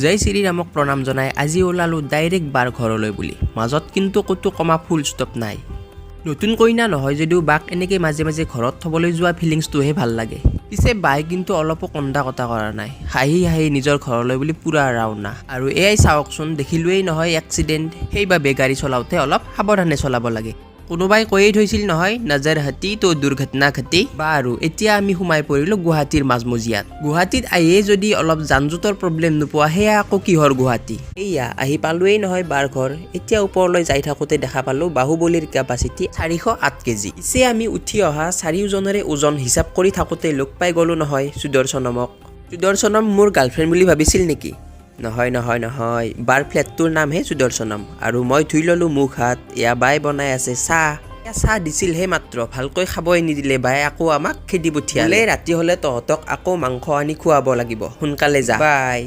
জয় শ্ৰীৰামক প্ৰণাম জনাই আজি ওলালোঁ ডাইৰেক্ট বাৰ ঘৰলৈ বুলি। মাজত কিন্তু ক'তো কমা ফুল ষ্টপ নাই। নতুন কইনা নহয় যদিও বাক এনেকৈ মাজে মাজে ঘৰত থ'বলৈ যোৱা ফিলিংছটোহে ভাল লাগে। পিছে বাই কিন্তু অলপো কন্দা কটা কৰা নাই, হাঁহি হাঁহি নিজৰ ঘৰলৈ বুলি পুৰা ৰাওনা। আৰু এয়াই চাওকচোন, দেখিলোৱেই নহয় এক্সিডেণ্ট, সেইবাবে গাড়ী চলাওঁতে অলপ সাৱধানে চলাব লাগে। কোনোবাই কৈয়ে থৈছিল নহয়, নজৰ হাতী তো দুৰ্ঘটনা ঘটি। বাৰু এতিয়া আমি সোমাই পৰিলোঁ গুৱাহাটীৰ মাজমজিয়াত। গুৱাহাটীত আহিয়ে যদি অলপ যান জঁটৰ প্ৰব্লেম নোপোৱা, সেয়া আকৌ কিহৰ গুৱাহাটী। এয়া আহি পালোৱেই নহয় বাৰ ঘৰ। এতিয়া ওপৰলৈ যাই থাকোঁতে দেখা পালোঁ বাহুবলীৰ কেপাচিটি 408 কেজি। পিছে আমি উঠি অহা চাৰিওজনৰে ওজন হিচাপ কৰি থাকোঁতে লগ পাই গ'লোঁ নহয় সুদৰ্শনমক। সুদৰ্শনম মোৰ গাৰ্লফ্ৰেণ্ড বুলি ভাবিছিল নেকি? নহয় নহয় নহয়, বাৰ ফ্লেটটোৰ নামহে সুদৰ্শনম। আৰু মই ধুই ল'লোঁ মুখ হাত। এয়া বাই বনাই আছে চাহ। এয়া চাহ দিছিলহে মাত্ৰ, ভালকৈ খাবই নিদিলে বাই, আকৌ আমাক খেদি পঠিয়ালে। ৰাতি হ'লে তহঁতক আকৌ মাংস আনি খুৱাব লাগিব, সোনকালে যা বাই।